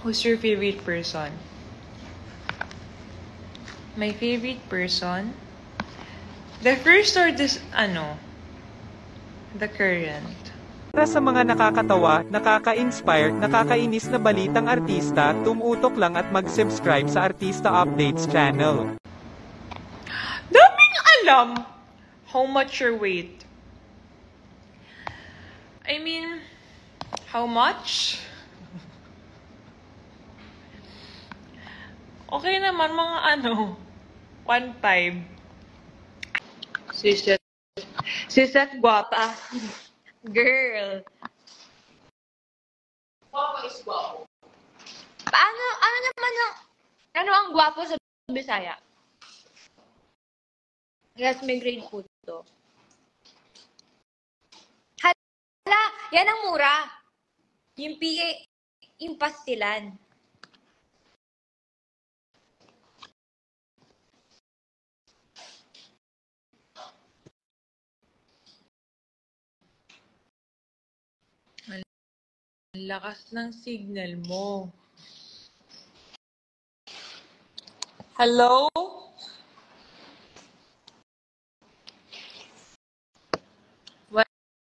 Who's your favorite person? My favorite person? The first or this, the current? Para sa mga nakakatawa, nakaka-inspire, nakakainis na balitang artista, tumutok lang at mag-subscribe sa Artista Updates channel. Daming alam! How much your weight? I mean, how much? Okay naman, mga 1.5. Siset guwapa. Girl. Guwapo is guwapo. Ano naman ang gwapo sa Bisaya? Yes, may grade po to. Hala, yan ang mura. Yung PA, yung pastilan. Ang lakas ng signal mo. Hello?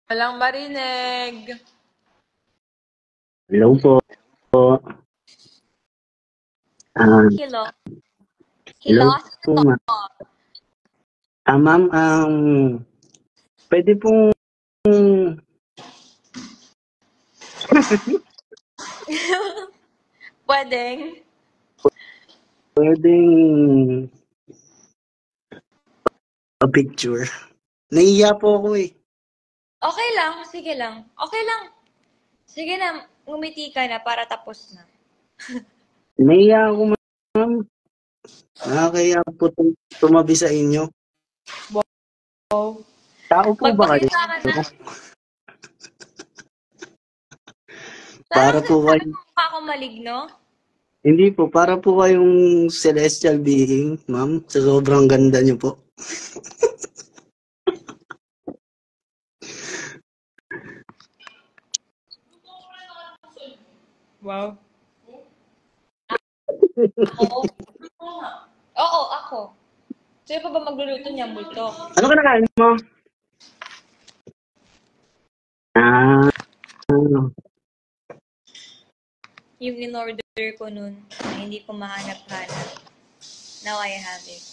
Walang marinig. Hello po. Hello. Hello po, ma'am. Ma'am, pwede pong Pwedeng a picture. Naiiya po ako eh. okay lang, sige lang. Okay lang. Sige na, ngumiti ka na para tapos na. Naiiya ako, ma'am. Nakakaya po tumabi sa inyo. Wow. Tao po ba kayo? Magpakita ka na. Para po kayo. Ako maligno? Hindi po, para po kayong celestial being, ma'am. Sa sobrang ganda niyo po. Wow. Ako? Oo, ako. Sino pa ba magluluto niya multo? Ano ka nakain mo? Yung in-order ko nun, na hindi ko mahanap-hanap. Now I have it.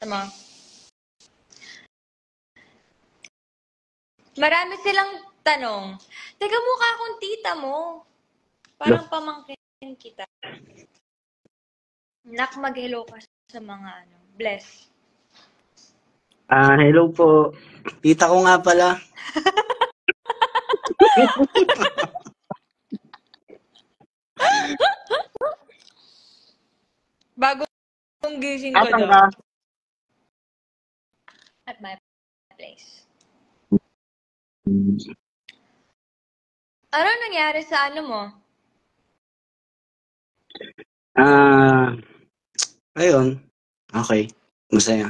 Tama. Marami silang tanong. Teka, mukha akong tita mo. Parang pamangkin kita. Nak, mag-hello ka sa mga bless. Hello po. Tita ko nga pala. Bagong gising ko Asan daw. ka? At my place. Ano nangyari sa mo? Ayun. Okay. Masaya.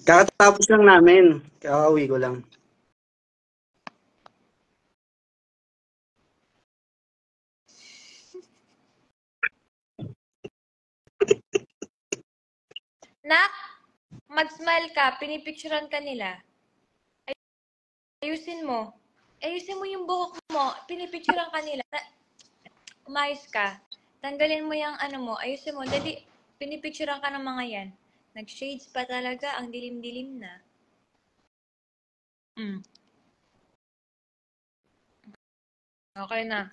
Kakatapos lang namin. Kakauwi ko lang. Nak, mag-smile ka. Pinipicturean ka nila. Ayusin mo. Ayusin mo yung buhok mo. Pinipicturean ka nila. Umayos ka. Tanggalin mo yung mo. Ayusin mo. Dali. Pinipicturean ka ng mga yan. Nag-shades pa talaga. Ang dilim-dilim na. Okay na.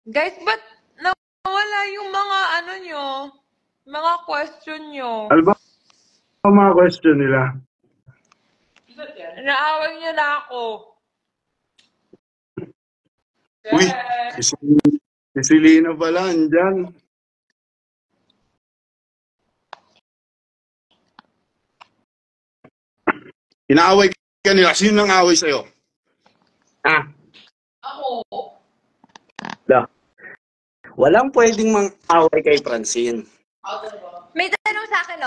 Guys, ba't nawala yung mga mga question nyo? Ano ba ang mga question nila? Naaway niyo na ako. Uy, si Selena pala, andyan. Inaaway ka nila. Sino nang away sa'yo? Ako. Walang pwedeng mang-away kay Francine. May tanong sa akin,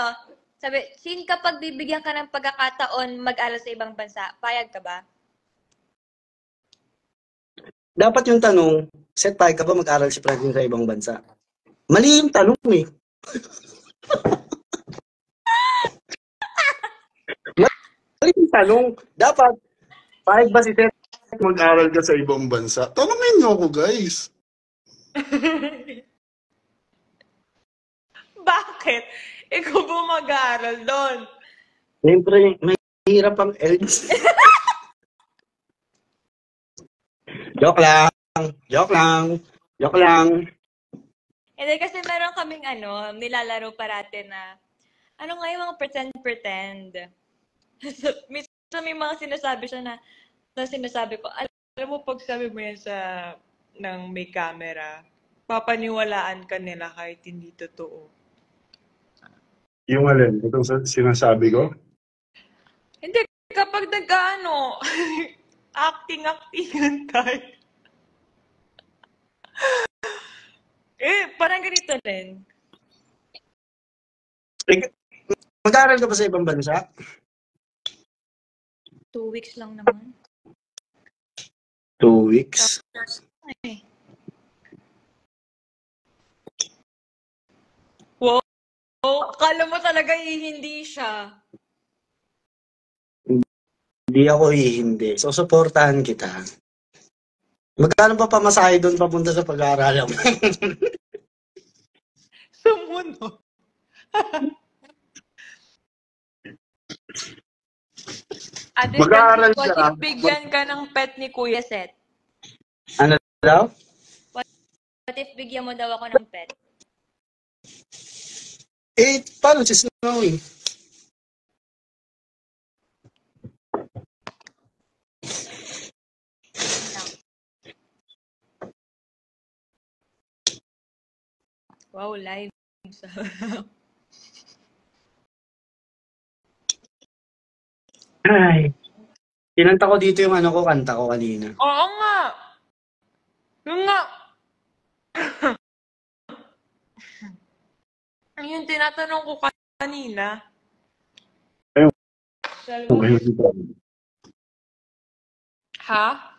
Sabi, sin kapag bibigyan ka ng pagkakataon mag-aral sa ibang bansa, payag ka ba? Dapat yung tanong, Seth, payag ka ba mag-aral si Franklin sa ibang bansa? Mali yung tanong eh. Mali yung tanong. Dapat, payag ba si Seth? Mag-aral ka sa ibang bansa. Tanungin niyo ako, guys. Bakit? Ikaw ba mag-aaral doon? Siyempre, may hirap ang elds. Joke lang. Joke lang. Joke lang. Hindi kasi meron kaming nilalaro parate na, ano nga yung mga pretend. So, minsan may mga sinasabi siya na sinasabi ko, Alam mo, pag sabi mo yan ng may camera, papaniwalaan ka nila kahit hindi totoo. Yung alin, itong sinasabi ko. Hindi, kapag acting-actingan tayo. Parang ganito rin. Mag-aaral ka ba sa ibang bansa? 2 weeks lang naman. 2 weeks. Ay. Wow, akala mo talaga hindi siya. Hindi ako hindi. So, supportahan kita. Magkano pa pamasahe doon papunta sa pag-aaral mo? Sumuno. Ate, Mag-aaral what ka. if bigyan ka ng pet ni Kuya Seth? Ano daw? What if bigyan mo daw ako ng pet? Paano si Snowy? Wow, live. Ay. Kinanta ko dito yung kanta ko kanina. Oo nga. Yung nga. Yung tinatanong ko kanina. Ayun. Sabi mo, ha?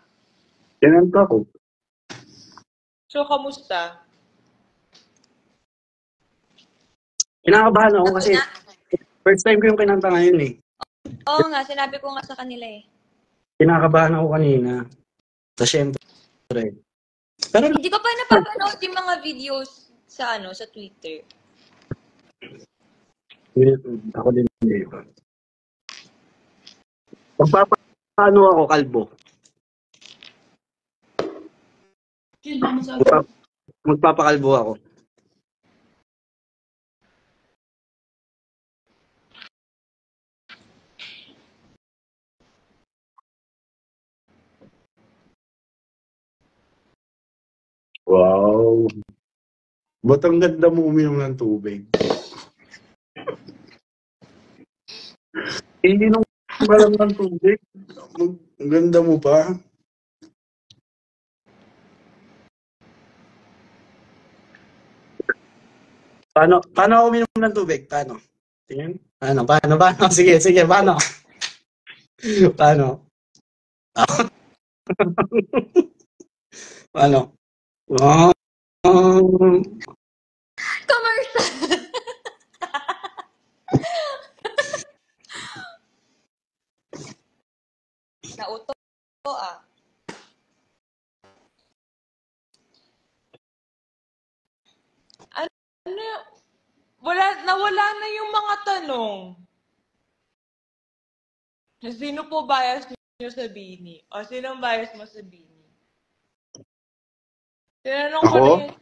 Kinanta ko. So, kamusta? Kinakabahan ako kasi first time ko yung kinanta ngayon eh. Oo nga, sinabi ko nga sa kanila eh. Kinakabahan ako kanina. So, syempre. Pero Hindi ko pa napapanood yung mga videos sa sa Twitter. ako din hindi. Magpapaano ako, kalbo? Magpapakalbo ako. Wow. Ba't ang ganda mo uminom ng tubig? Ininom ka lang ng tubig. Ang ganda mo pa. Paano ako uminom ng tubig? Paano? Tingin? Paano? Sige, paano? Paano? Paano? Commercial! Nauto ah. Ano? Nawala na yung mga tanong. Sino po bias niyo sa Bini? O sinong bias mo sa Bini? Tinanong ko Ako? na yun.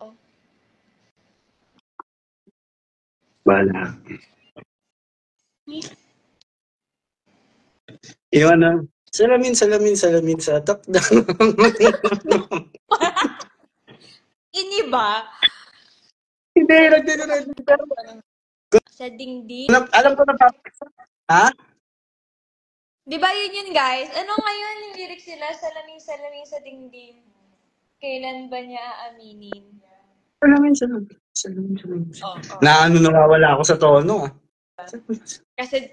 Oh. Bala. Iwan na. Salamin sa takdang. Iniba? Hindi. Sa dingding? Alam ko na pa. Ha? Di ba yun guys? Ano ngayon yung lyrics nila? Salamin sa dingding. Kailan ba niya aaminin? Salamin. Oh, oh. Na ano, nawawala ako sa tono ah. Kasi,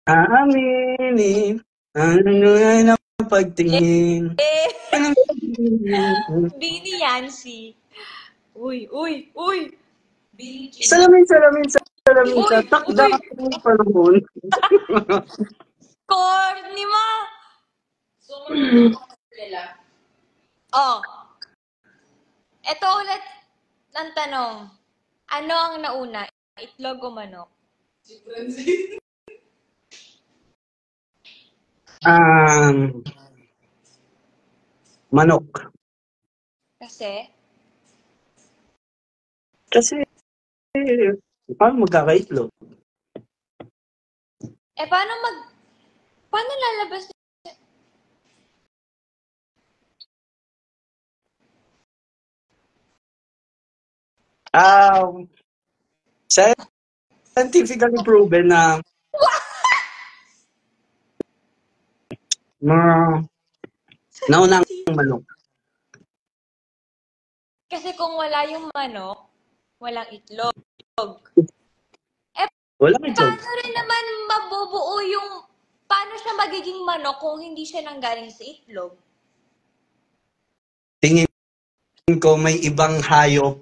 Aaminin, ano ay napagtingin. Eh, Bini Yancy. Uy, uy, uy. Bini Salamin, salamin, salamin Uy, sa takda uy. ng panahon. Corny ma. Oh, eto ulit ang tanong. Ano ang nauna? Itlog o manok? Manok. Kasi, Kasi, paano magkakaitlog? paano lalabas? Um, Scientifically proven na nauna ang manok. Kasi kung wala yung manok, walang itlog. Walang itlog. Paano rin naman mabubuo paano siya magiging manok kung hindi siya nanggaling sa itlog? Tingin ko may ibang hayop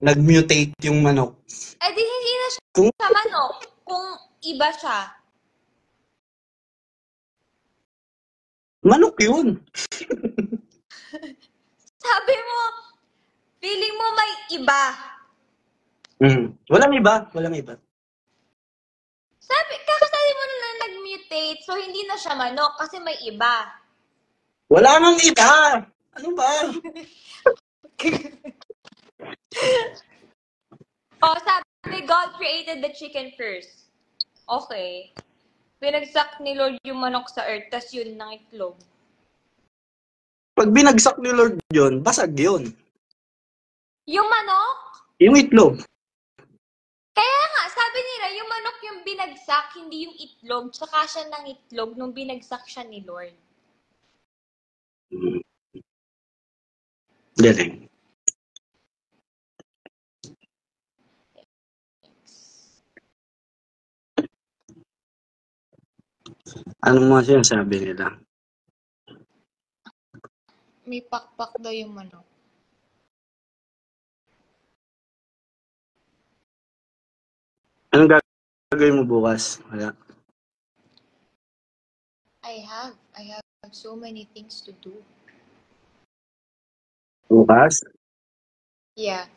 nag-mutate yung manok. Eh di hindi na siya Kung manok kung iba siya. manok yun. Sabi mo, feeling mo may iba. Walang iba. Walang iba. Kakasabi mo na nag-mutate, so hindi na siya manok kasi may iba. Wala nang iba. Ano ba? Oh, sabi, God created the chicken first. Okay. Pinagsak ni Lord yung manok sa earth, tas yun ng itlog. Pag binagsak ni Lord yun, basag yun. Yung manok? Yung itlog. Kaya nga, sabi nila, yung manok yung binagsak, hindi yung itlog. Tsaka siya ng itlog nung binagsak siya ni Lord. Galing. Anong mga sinasabi nila? May pakpak daw yung manok. Anong gagawin mo bukas? Wala. I have so many things to do. Bukas? Yeah.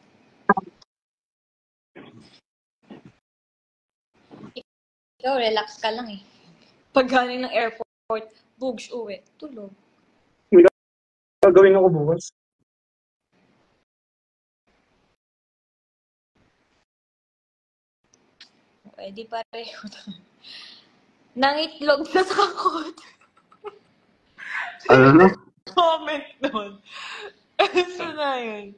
Ikaw, relax ka lang eh. Pag galing ng airport, bugs, uwi, tulog. Gagawin ako bukas. Eh, di pareho. Nang itlog sa takot. Ano na? comment doon. So na yun.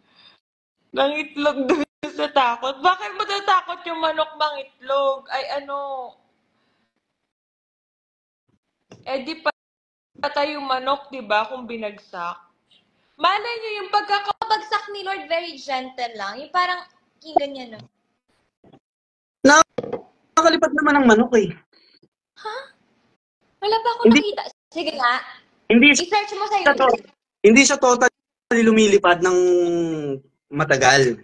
Nang itlog doon sa takot. Bakit matatakot yung manok mang itlog? Ay ano? Eh di patay yung manok, di ba? Kung binagsak. Malay nyo yung Pagkakabagsak ni Lord, very gentle lang. Yung parang, yung ganyan, no? Nakakalipat naman ang manok eh. Wala pa ako Hindi- nakita. Sige nga. Hindi I-search mo sa siya to, YouTube. hindi siya totally lumilipad ng matagal.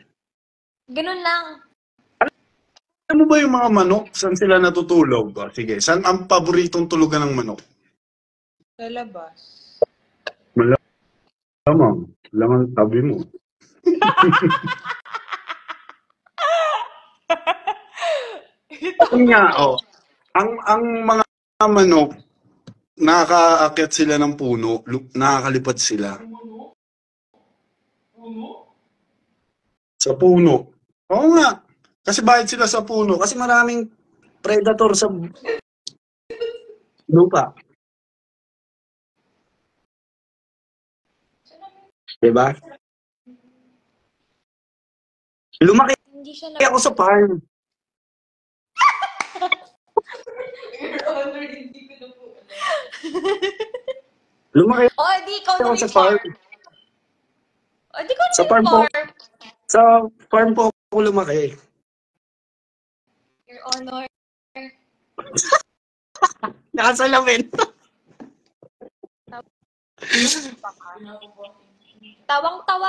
Ganun lang. Alam mo ba yung mga manok? Saan sila natutulog? O, sige, saan ang paboritong tulugan ng manok? sa labas. Lamang. Lamang tabi mo. Yun nga, oh. Ang mga manok, nakakaakyat sila ng puno, nakakalipad sila. Sa puno. Oo nga. Kasi bakit sila sa puno? Kasi maraming predator sa lupa. Diba? Lumaki Hindi siya ako sa farm. Lumaki Oh, di ikaw ako na sa may farm. farm. O, di ko Sa naman farm po, farm. sa farm po ako lumaki. Your Honor. Nakasalamin. Tawang-tawa.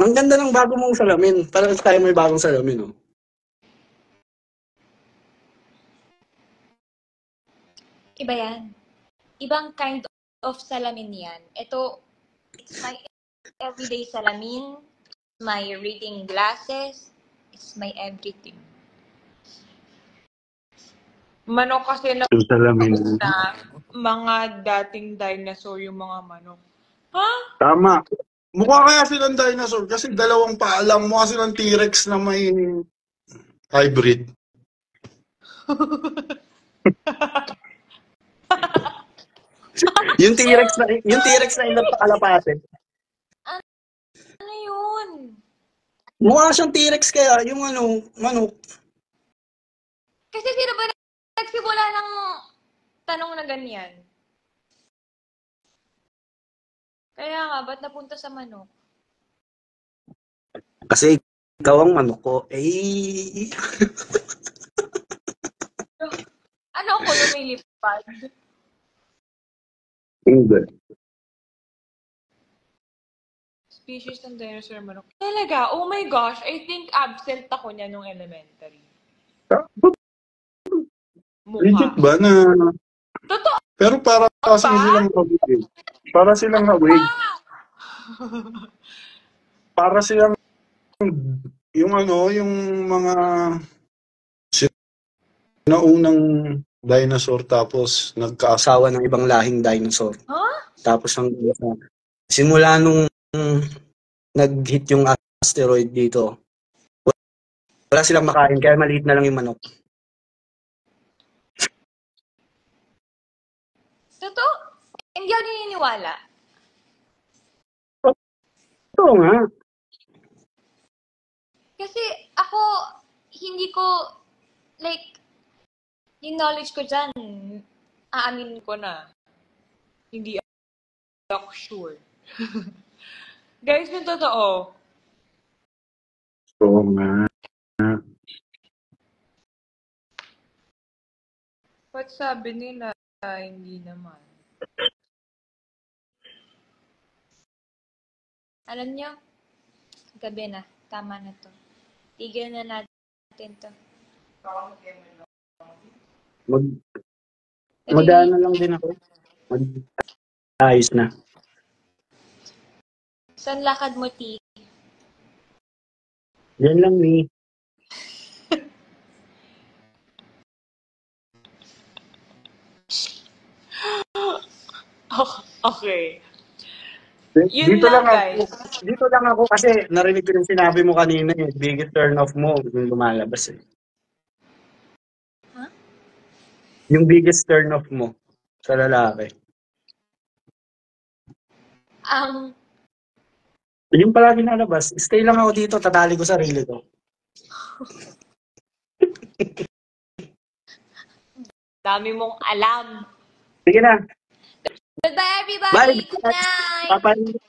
Ang ganda ng bago mong salamin. Parang tayo may bagong salamin, oh. Iba yan. Ibang kind of salamin yan. Ito, it's my everyday salamin, my reading glasses, it's my everything. Manok kasi na Yung salamin. mga dating dinosaur yung mga manok. Ha? Tama. Mukha kaya silang dinosaur kasi dalawang paa lang. Mukha silang T-Rex na may hybrid. Yung T-Rex na ilang pakalapatin. Ano yun? Mukha siyang T-Rex kaya, yung ano, manok. Kasi sino ba nagsimula ng tanong na ganyan? Kaya nga, ba't napunta sa manok? Kasi ikaw ang manok ko. Eh, Ano ako lumilipad? hindi. Species ng dinosaur manok. Talaga? Oh my gosh, I think absent ako niya nung elementary. Legit Mukha. ba na... Totoo Pero para kasi ba? silang awig. Para silang awig. Para silang... Yung ano, yung mga... Naunang dinosaur tapos nagkaasawa. Asawa ng ibang lahing dinosaur. Huh? Tapos simula nung nag-hit yung asteroid dito, wala silang makain kaya maliit na lang yung manok. Totoo? Hindi ako naniniwala. Oo nga. Kasi ako, hindi ko, like, yung knowledge ko dyan, Aamin ko na. Hindi ako sure. Guys, yung totoo. Oo nga. Ba't sabi nila, hindi naman? alam nyo, gabi na, tama na to. Tigil na natin to. Mag-ano lang din ako. Ayos na. Saan lakad mo, T? Yan lang ni. Okay. Yun Dito lang, lang guys. Dito lang ako kasi narinig ko yung sinabi mo kanina eh. Biggest turn off mo yung lumalabas eh. Huh? Yung biggest turn off mo sa lalaki. Yung palagi nalabas, stay lang ako dito, tatali ko sarili ko. Dami mong alam. Sige na. Goodbye, everybody! Bye. Good night! Papalit